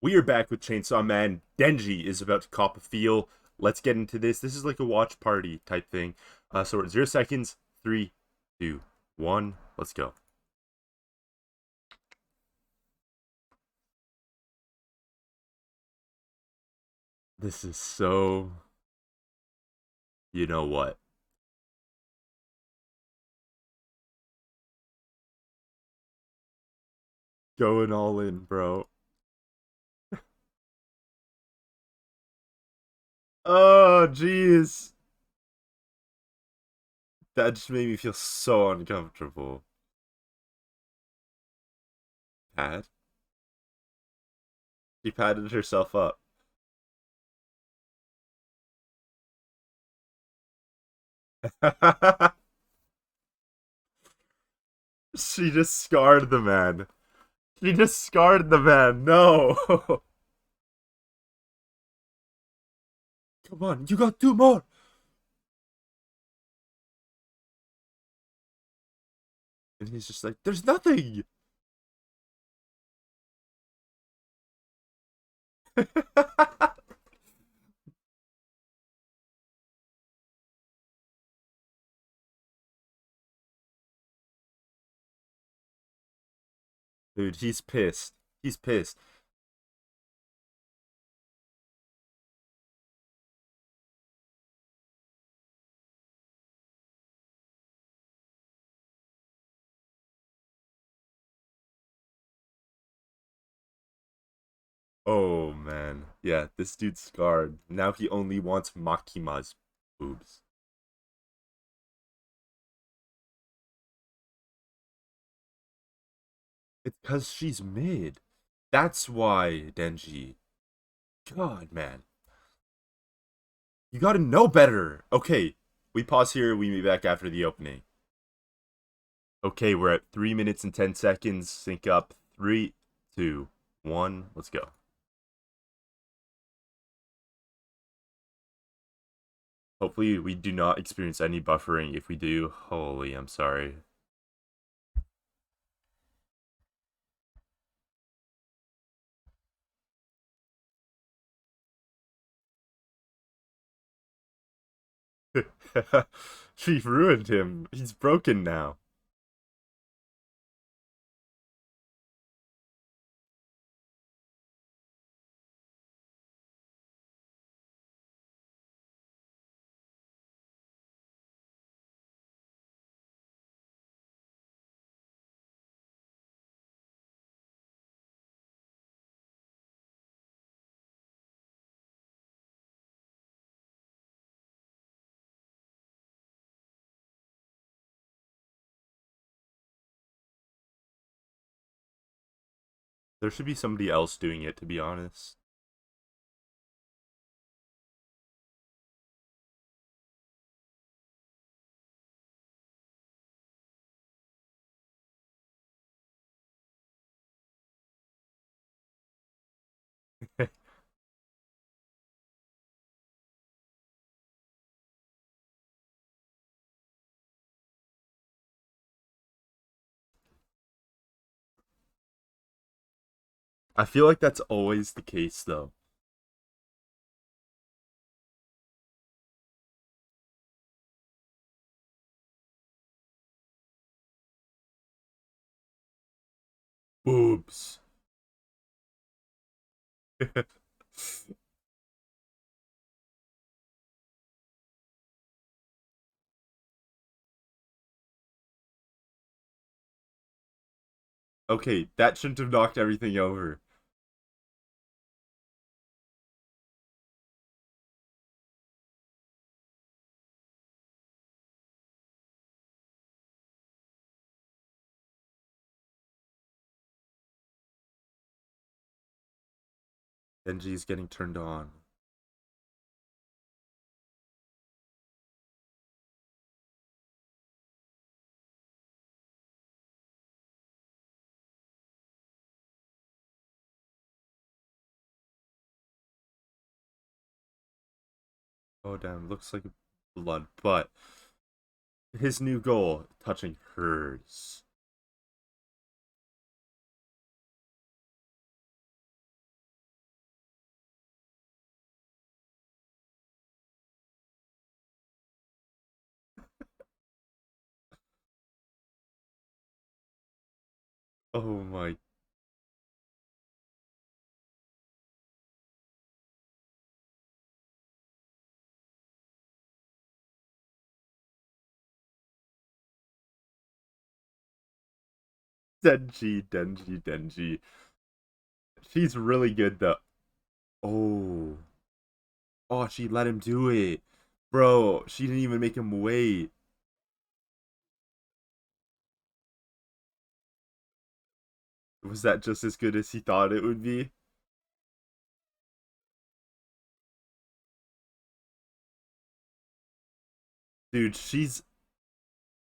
We are back with Chainsaw Man. Denji is about to cop a feel. Let's get into this. This is like a watch party type thing. So we're at 0 seconds. Three, two, one. Let's go. This is so. You know what? Going all in, bro. Oh, jeez. That just made me feel so uncomfortable. Pat? She patted herself up. She just scarred the man. She just scarred the man. No. Come on, you got two more. And he's just like, there's nothing. Dude, he's pissed. He's pissed. Oh man. Yeah, this dude's scarred. Now he only wants Makima's boobs. It's because she's mid. That's why, Denji. God, man. You gotta know better. Okay, we pause here. We meet back after the opening. Okay, we're at 3 minutes and 10 seconds. Sync up. Three, two, one. Let's go. Hopefully, we do not experience any buffering. If we do, holy, I'm sorry. She ruined him. He's broken now. There should be somebody else doing it, to be honest. I feel like that's always the case, though. Boobs. Okay, that shouldn't have knocked everything over. Denji's getting turned on. Oh, damn, looks like blood, but his new goal, touching hers. Oh my. Denji. She's really good though. Oh. Oh, she let him do it. Bro, she didn't even make him wait. Was that just as good as he thought it would be? Dude, she's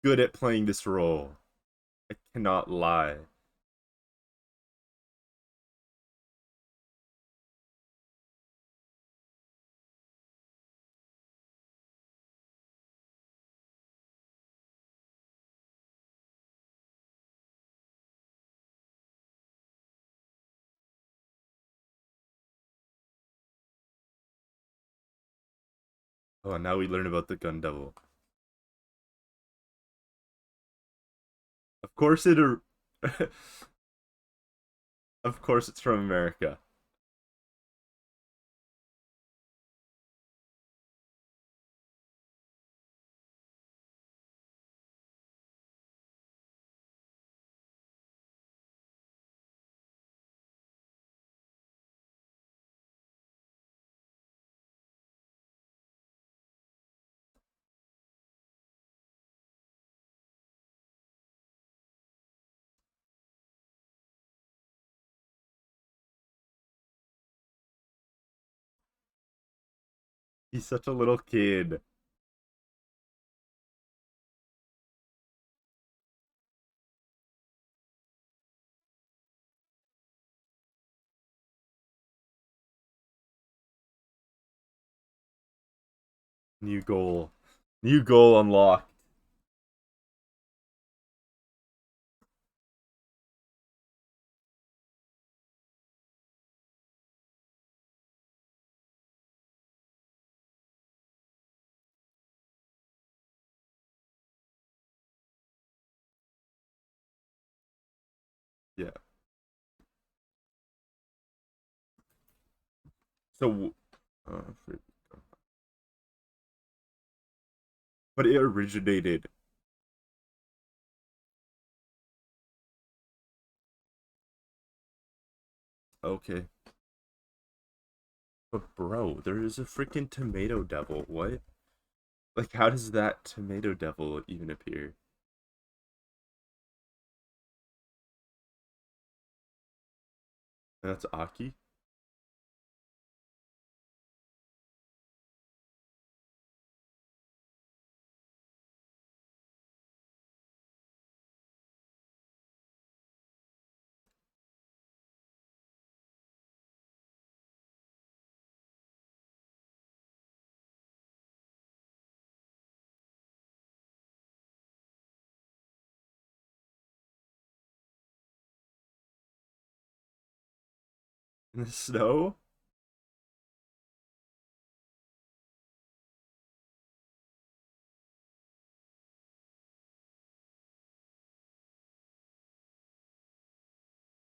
good at playing this role. I cannot lie. Oh, now we learn about the Gun Devil. Of course it of course it's from America. He's such a little kid. New goal. New goal unlocked. Yeah. So, uh, but it originated. Okay. But bro, there is a freaking tomato devil. What? Like, how does that tomato devil even appear? That's Aki. In the snow?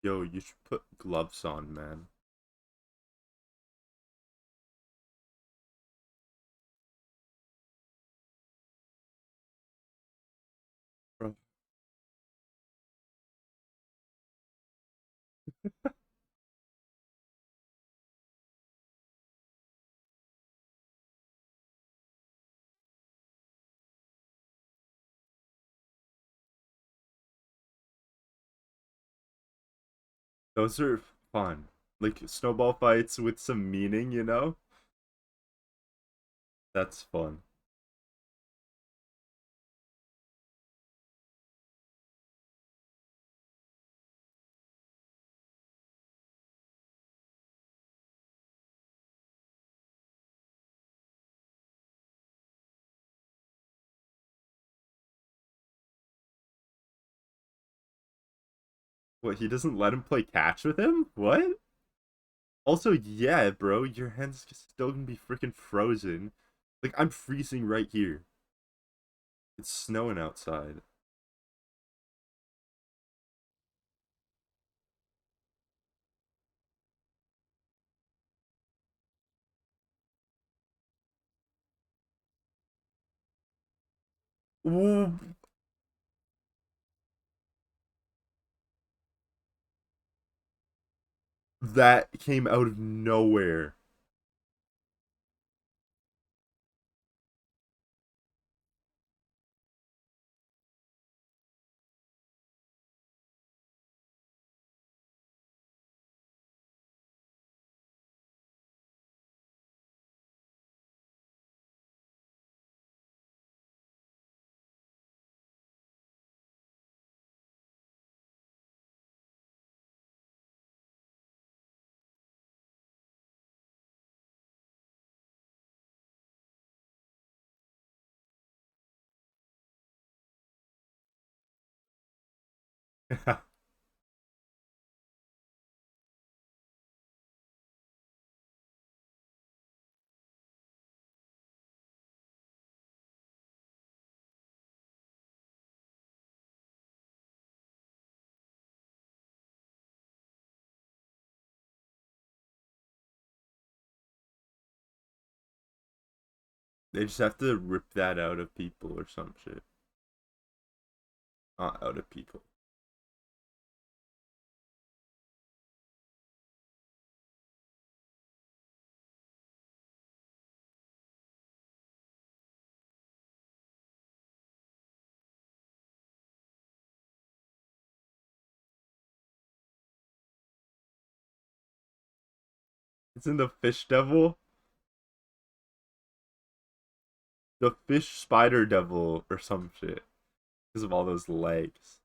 Yo, you should put gloves on, man. Bro, those are fun. Like snowball fights with some meaning, you know? That's fun. What, he doesn't let him play catch with him? What? Also, yeah, bro, your hand's still gonna be freaking frozen. Like, I'm freezing right here. It's snowing outside. Ooh, that came out of nowhere. They just have to rip that out of people or some shit. Not out of people. It's in the fish devil, the fish spider devil or some shit because of all those legs.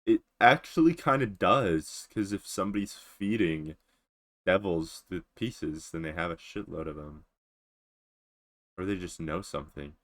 It actually kind of does because if somebody's feeding devils the pieces, then they have a shitload of them, or they just know something.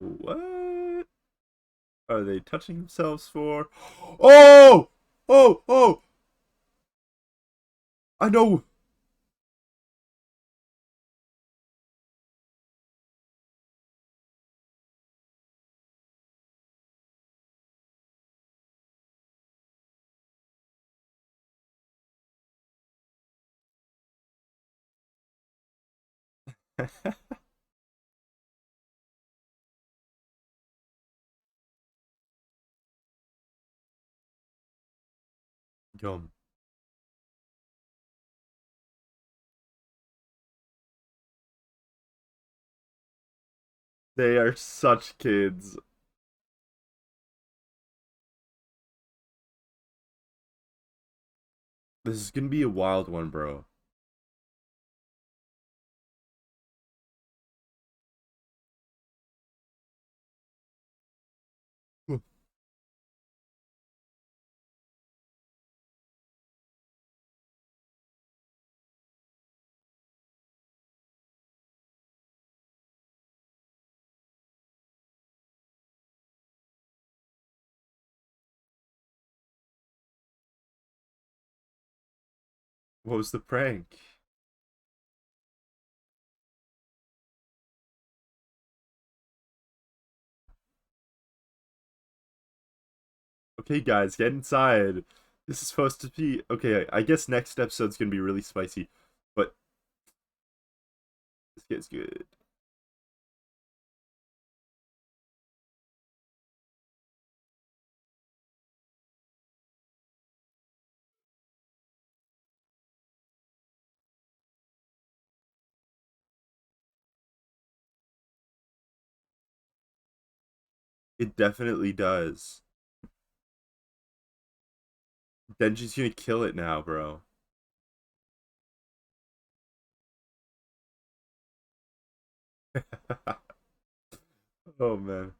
What are they touching themselves for? Oh! Oh! Oh! I know. Yum. They are such kids. This is gonna be a wild one, bro. What was the prank? Okay, guys, get inside. This is supposed to be okay. I guess next episode's gonna be really spicy, but this gets good. It definitely does. Denji's gonna kill it now, bro. Oh man.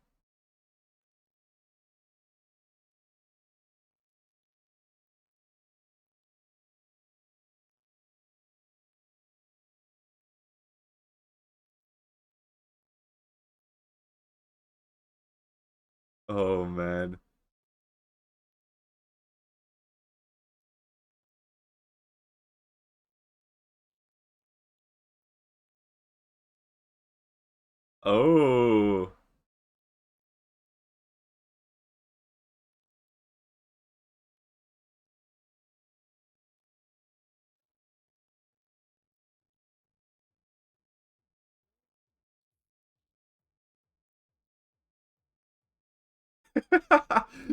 Oh man. Oh.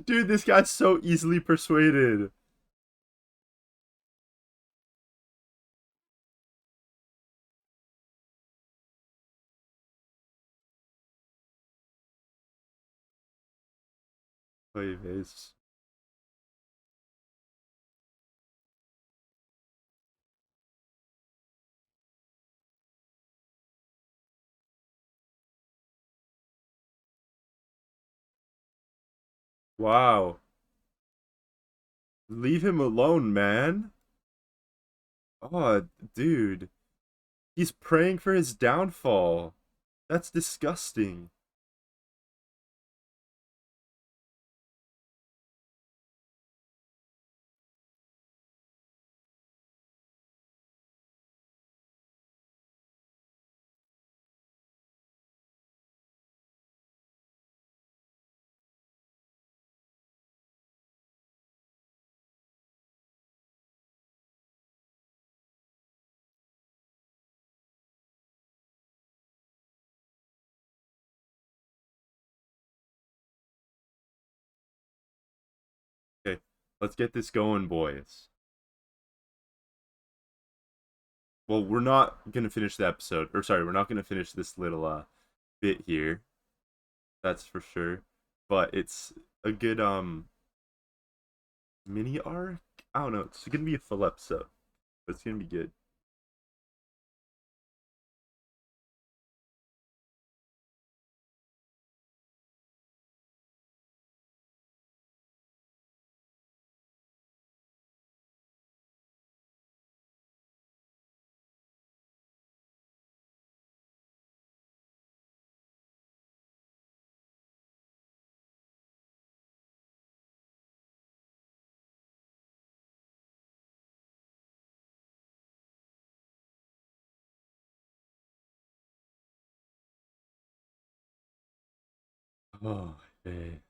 Dude, this guy's so easily persuaded. Wait, it's... Wow. Leave him alone, man. Oh, dude. He's praying for his downfall. That's disgusting. Okay, let's get this going, boys. Well, we're not gonna finish the episode, or sorry, we're not gonna finish this little bit here. That's for sure. But it's a good mini arc. I don't know. It's gonna be a full episode, but it's gonna be good. Oh, man.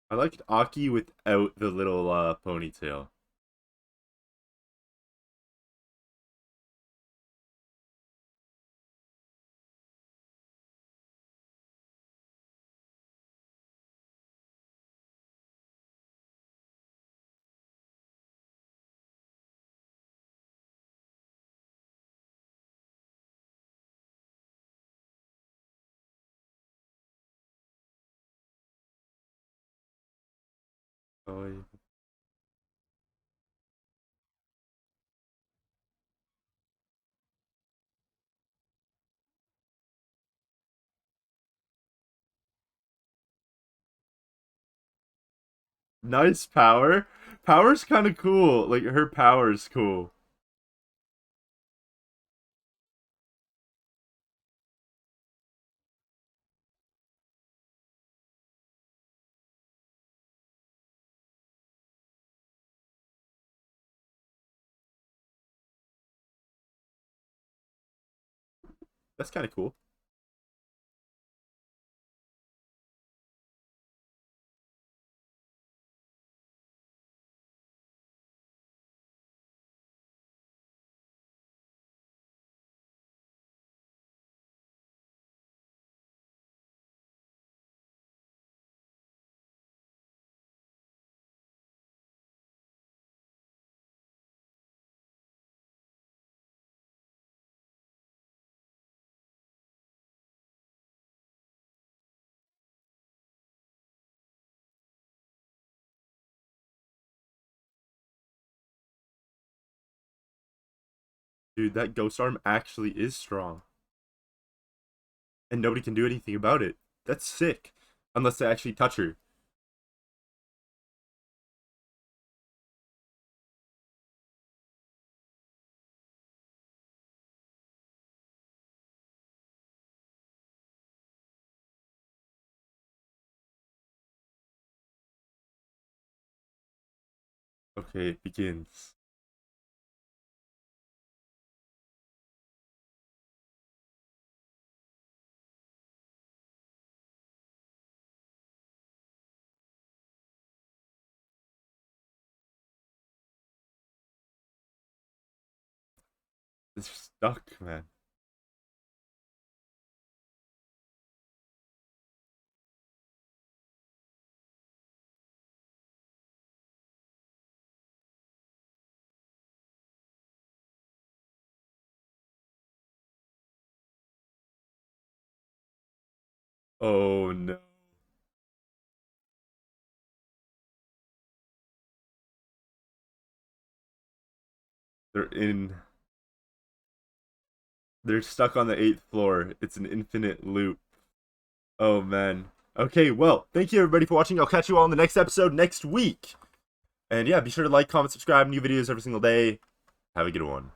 I liked Aki without the little ponytail. Oh, yeah. Nice power. Power's kind of cool. Like her power's cool. That's kind of cool. Dude, that ghost arm actually is strong, and nobody can do anything about it. That's sick, unless they actually touch her. Okay, it begins. It's stuck, man. Oh no. They're in. They're stuck on the 8th floor. It's an infinite loop. Oh man. Okay, well, thank you everybody for watching. I'll catch you all in the next episode next week. And yeah, be sure to like, comment, subscribe, new videos every single day. Have a good one.